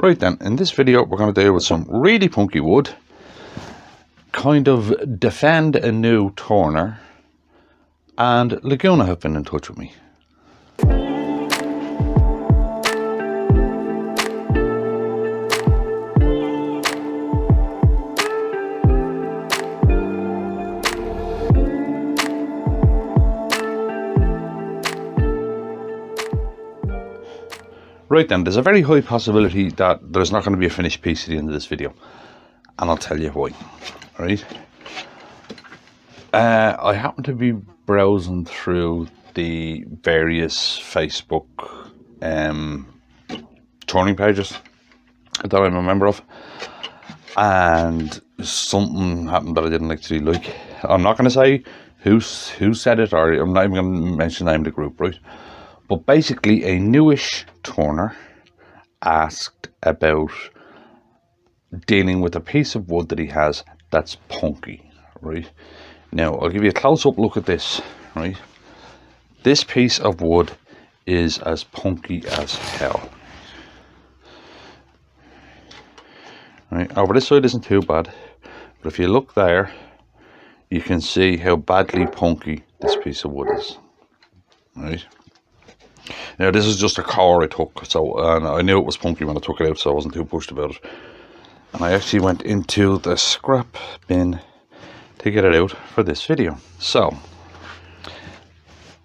Right then, in this video we're going to deal with some really punky wood, kind of defend a new turner, and Laguna have been in touch with me. Right then, there's a very high possibility that there's not going to be a finished piece at the end of this video, and I'll tell you why. Right? I happen to be browsing through the various Facebook turning pages that I'm a member of, and something happened that I didn't actually like. I'm not going to say who said it, or I'm not even going to mention the name of the group, right? But basically, a newish turner asked about dealing with a piece of wood that he has that's punky, right? Now, I'll give you a close-up look at this, right? This piece of wood is as punky as hell. Right, over this side isn't too bad, but if you look there, you can see how badly punky this piece of wood is, right? Now, this is just a core I took, so and I knew it was punky when I took it out, so I wasn't too pushed about it. And I actually went into the scrap bin to get it out for this video. So,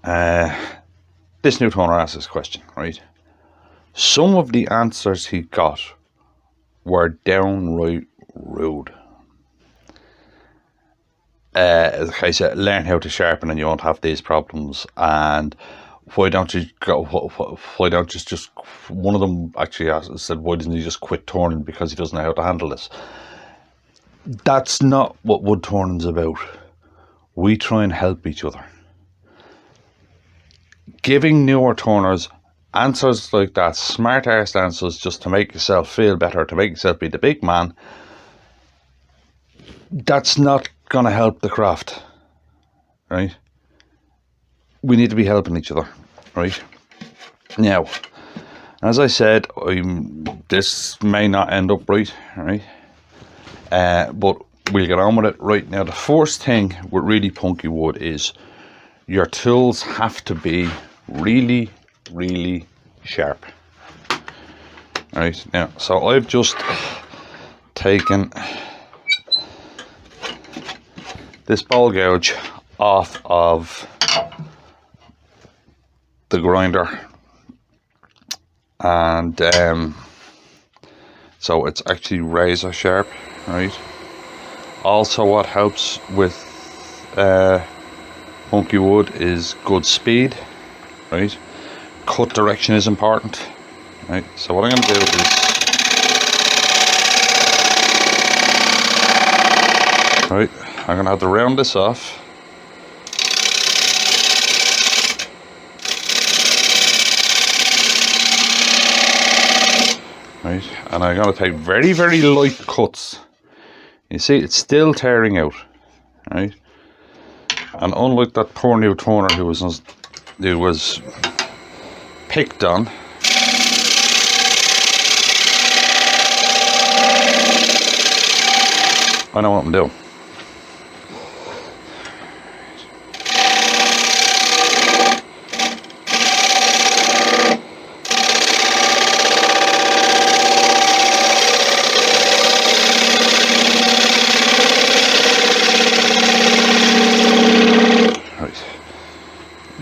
this new turner asked this question, right? Some of the answers he got were downright rude. Like I said, learn how to sharpen and you won't have these problems, and why don't you go? Why don't you just? One of them actually said, "Why doesn't he just quit turning because he doesn't know how to handle this?" That's not what wood turning's about. We try and help each other. Giving newer turners answers like that, smart-ass answers, just to make yourself feel better, to make yourself be the big man, that's not gonna help the craft, right? We need to be helping each other, right? Now, as I said, this may not end up right, but we'll get on with it. Right now, the first thing with really punky wood is your tools have to be really, really sharp. Right now, so I've just taken this ball gouge off of the grinder, and so it's actually razor sharp, right? Also, what helps with punky wood is good speed, right? Cut direction is important, right? So what I'm going to do is, right, I'm going to have to round this off. Right, and I'm going to take very, very light cuts. You see, it's still tearing out, right? And unlike that poor new turner who was picked on, I know what I'm doing.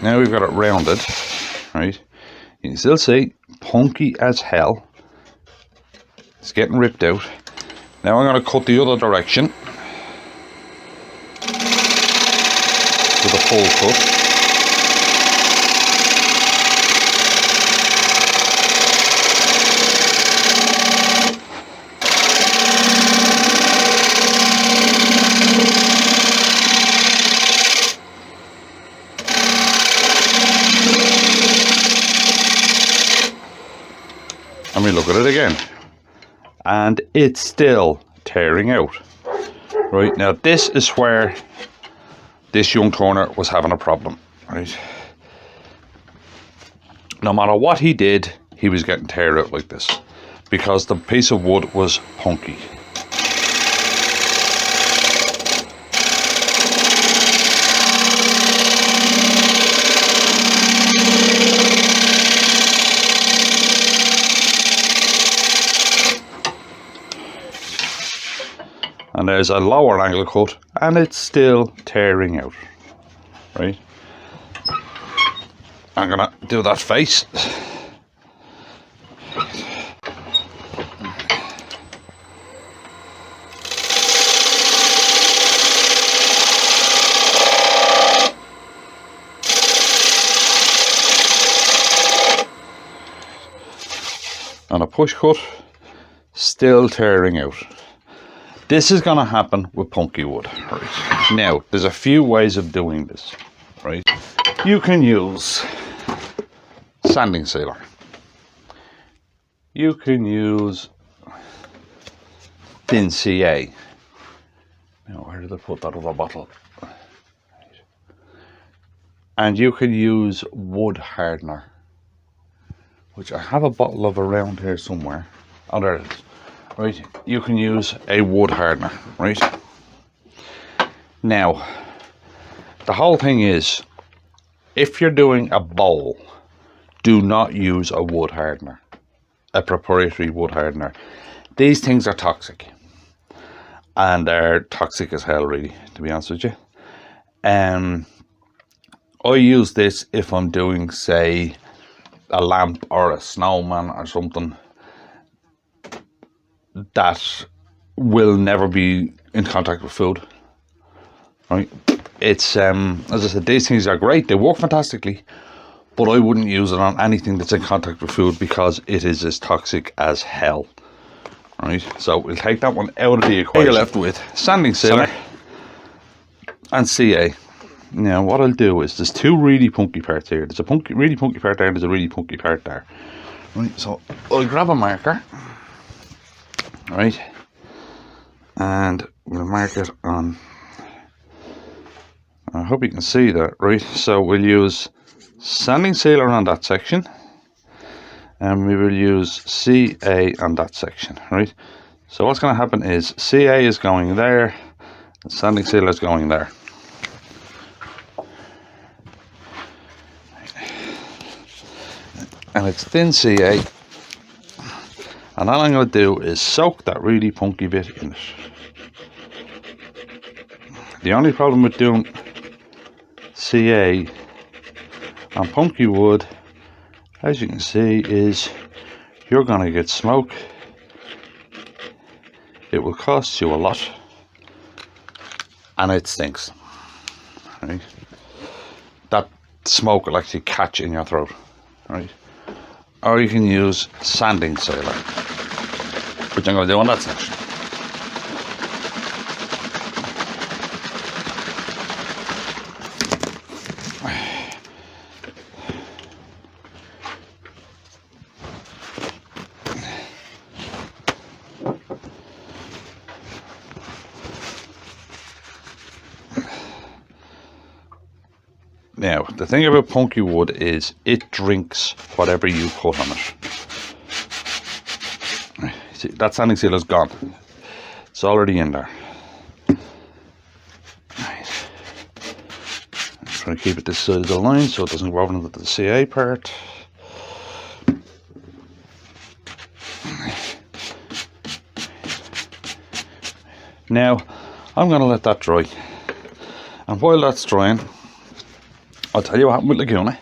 Now we've got it rounded, right? You can still see punky as hell. It's getting ripped out. Now I'm going to cut the other direction with a full cut. And we look at it again, and it's still tearing out. Right now, this is where this young turner was having a problem, right? No matter what he did, he was getting tear out like this, because the piece of wood was punky. And there's a lower angle cut, and it's still tearing out, right? I'm gonna do that face. And a push cut, still tearing out. This is going to happen with punky wood, right? Now, there's a few ways of doing this, right? You can use sanding sealer. You can use thin CA. Now, where did I put that other bottle? And you can use wood hardener, which I have a bottle of around here somewhere. Oh, there it is. Right, you can use a wood hardener, right? Now, the whole thing is, if you're doing a bowl, do not use a wood hardener, a proprietary wood hardener. These things are toxic, and they're toxic as hell, really, to be honest with you. I use this if I'm doing, say, a lamp or a snowman or something that will never be in contact with food, right? It's as I said, these things are great, they work fantastically, but I wouldn't use it on anything that's in contact with food because it is as toxic as hell, right? So we'll take that one out of the equation. You're left with sanding sealer and CA. Now what I'll do is, there's two really punky parts here. There's a really punky part there, and there's a really punky part there, right? So I'll grab a marker, right, and we'll mark it on. I hope you can see that, right? So we'll use sanding sealer on that section, and we will use CA on that section, right? So what's going to happen is CA is going there, and sanding sealer is going there. And it's thin CA. And all I'm going to do is soak that really punky bit in it. The only problem with doing CA on punky wood, as you can see, is you're going to get smoke. It will cost you a lot, and it stinks, right? That smoke will actually catch in your throat, right? Or you can use sanding sealer, which I'm going to do on that section. Now, the thing about punky wood is it drinks whatever you put on it. See, that sanding sealer's gone. It's already in there. Right. I'm trying to keep it this side of the line so it doesn't go over into the CA part. Now, I'm going to let that dry. And while that's drying, I'll tell you what happened with Laguna.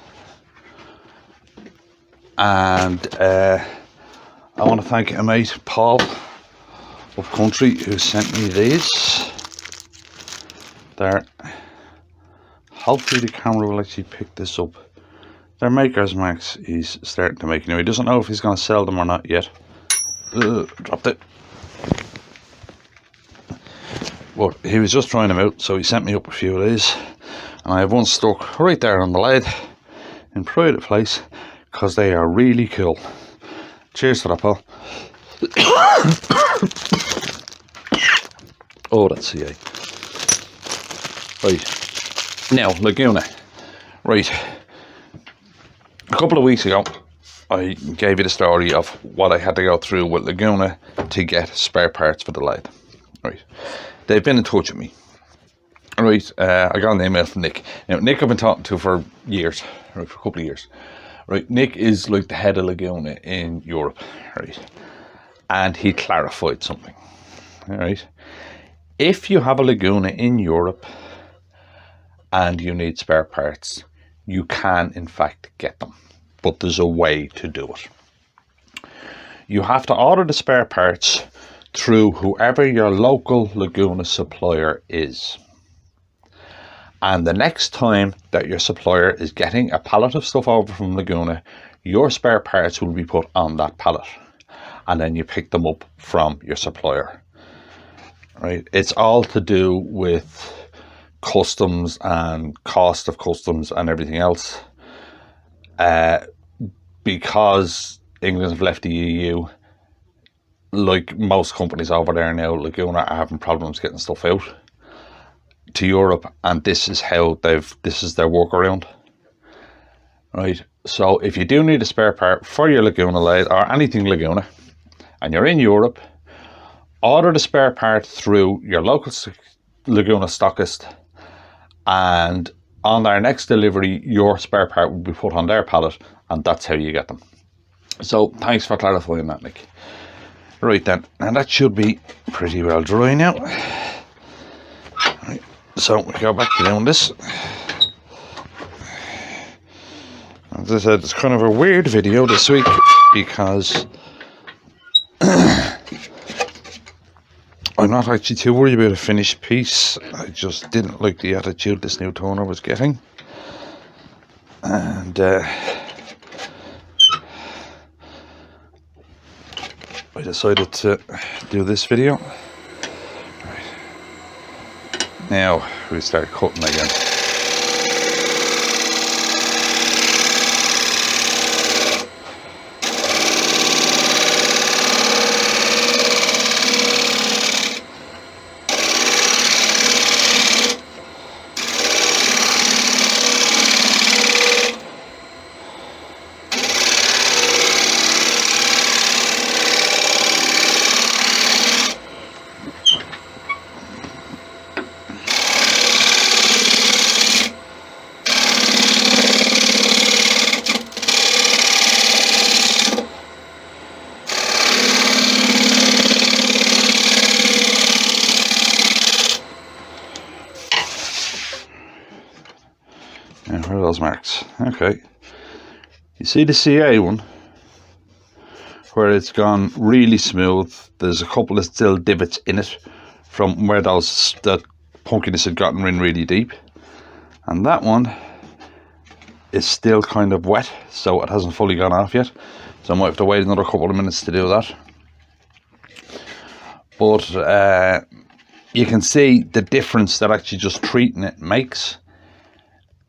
And I want to thank a mate, Paul, up country, who sent me these. They're, hopefully the camera will actually pick this up. They're Maker's Marks he's starting to make. Now, he doesn't know if he's going to sell them or not yet. Dropped it. But he was just trying them out, so he sent me up a few of these. And I have one stuck right there on the lead in pride of place because they are really cool. Cheers for that, Paul. Oh, that's CA. Right. Now, Laguna. Right. A couple of weeks ago, I gave you the story of what I had to go through with Laguna to get spare parts for the lathe. Right, they've been in touch with me. Right, I got an email from Nick. Now, Nick I've been talking to for years, right, for a couple of years. Right, Nick is like the head of Laguna in Europe, right? And he clarified something, all right? If you have a Laguna in Europe and you need spare parts, you can in fact get them, but there's a way to do it. You have to order the spare parts through whoever your local Laguna supplier is. And the next time that your supplier is getting a pallet of stuff over from Laguna, your spare parts will be put on that pallet. And then you pick them up from your supplier. Right? It's all to do with customs and cost of customs and everything else. Because England have left the EU, like most companies over there now, Laguna are having problems getting stuff out to Europe, and this is how this is their workaround. Right, so if you do need a spare part for your Laguna lathe or anything Laguna, and you're in Europe, order the spare part through your local Laguna stockist, and on their next delivery, your spare part will be put on their pallet, and that's how you get them. So thanks for clarifying that, Nick. Right then, and that should be pretty well dry now. Right. So we go back to doing this. As I said, it's kind of a weird video this week because I'm not actually too worried about a finished piece. I just didn't like the attitude this new toner was getting, and I decided to do this video. Now we start cutting again. And where are those marks? Okay. You see the CA one? Where it's gone really smooth. There's a couple of still divots in it from where that punkiness had gotten in really deep. And that one is still kind of wet, so it hasn't fully gone off yet. So I might have to wait another couple of minutes to do that. But you can see the difference that actually just treating it makes.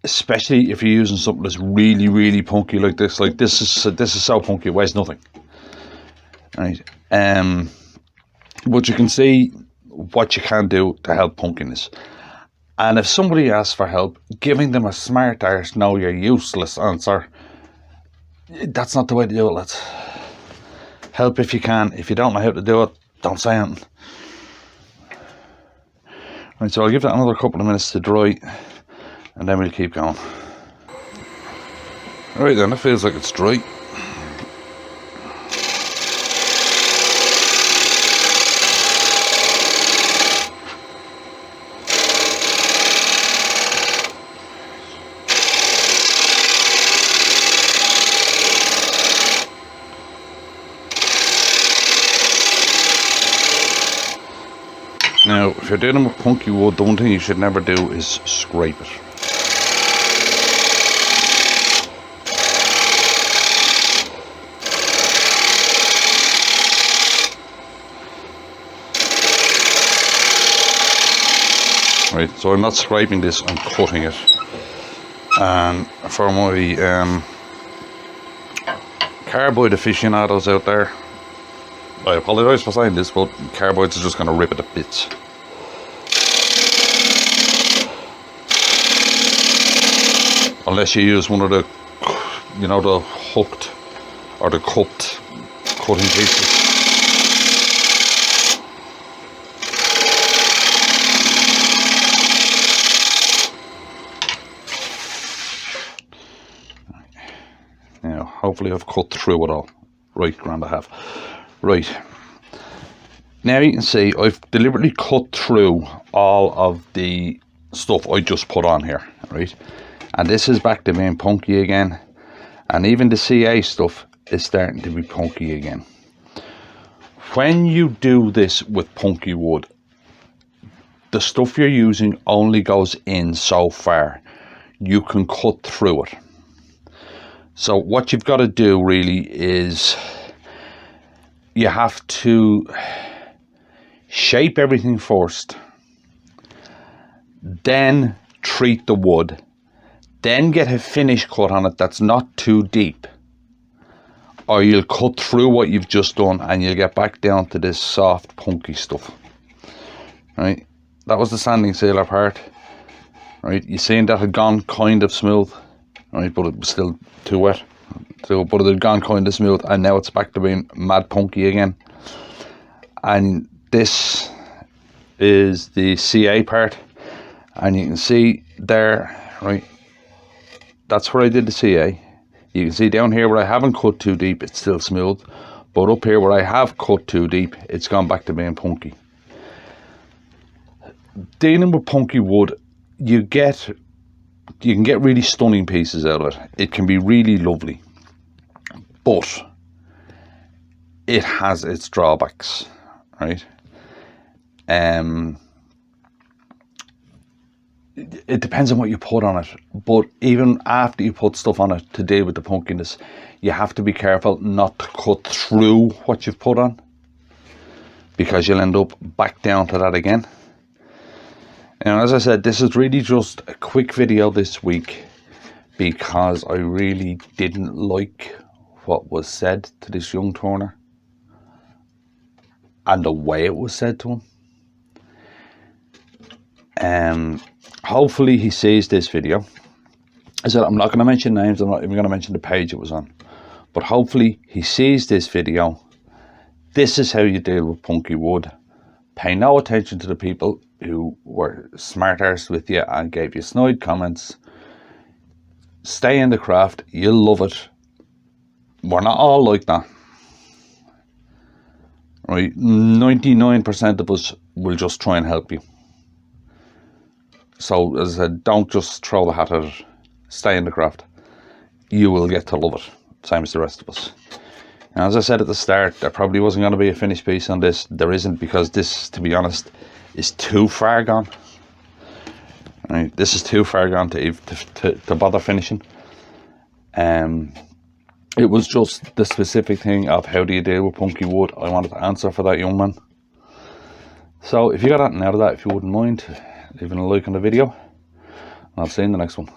Especially if you're using something that's really, really punky like this. Like this is so punky, it weighs nothing. Right. But you can see what you can do to help punkiness. And if somebody asks for help, giving them a smart arse, no, you're useless answer, that's not the way to do it, lads. Help if you can. If you don't know how to do it, don't say anything. Right, so I'll give that another couple of minutes to dry, and then we'll keep going. Right then, it feels like it's dry. Now, if you're dealing with punky wood, the one thing you should never do is scrape it. Right, so I'm not scraping this, I'm cutting it. And for my carbide aficionados out there, I apologise for saying this, but carbides are just going to rip it to bits. Unless you use one of the, you know, the hooked or the cutting pieces. Now, hopefully I've cut through it all. Right, grand I have. Right. Now you can see I've deliberately cut through all of the stuff I just put on here, right? And this is back to being punky again. And even the CA stuff is starting to be punky again. When you do this with punky wood, the stuff you're using only goes in so far. You can cut through it. So what you've got to do really is you have to shape everything first, then treat the wood, then get a finish cut on it that's not too deep, or you'll cut through what you've just done and you'll get back down to this soft punky stuff. Right, that was the sanding sealer part. Right, you seen that had gone kind of smooth, right, but it was still too wet. So, but it had gone kind of smooth, and now it's back to being mad punky again. And this is the CA part, and you can see there, right, that's where I did the CA. You can see down here where I haven't cut too deep, it's still smooth, but up here where I have cut too deep, it's gone back to being punky. Dealing with punky wood, you can get really stunning pieces out of it. It can be really lovely, but it has its drawbacks, right? It depends on what you put on it, but even after you put stuff on it to deal with the punkiness, you have to be careful not to cut through what you've put on, because you'll end up back down to that again. And as I said, this is really just a quick video this week because I really didn't like what was said to this young turner and the way it was said to him. Hopefully he sees this video. I said I'm not going to mention names, I'm not even going to mention the page it was on, but hopefully he sees this video. This is how you deal with punky wood. Pay no attention to the people who were smart arse with you and gave you snide comments. Stay in the craft, you'll love it. We're not all like that, right? 99% of us will just try and help you. So as I said, don't just throw the hat at it. Stay in the craft. You will get to love it, same as the rest of us. And as I said at the start, there probably wasn't going to be a finished piece on this. There isn't, because this, to be honest, is too far gone. Right, this is too far gone to bother finishing. It was just the specific thing of how do you deal with punky wood I wanted to answer for that young man. So if you got anything out of that, if you wouldn't mind leaving a like on the video, and I'll see you in the next one.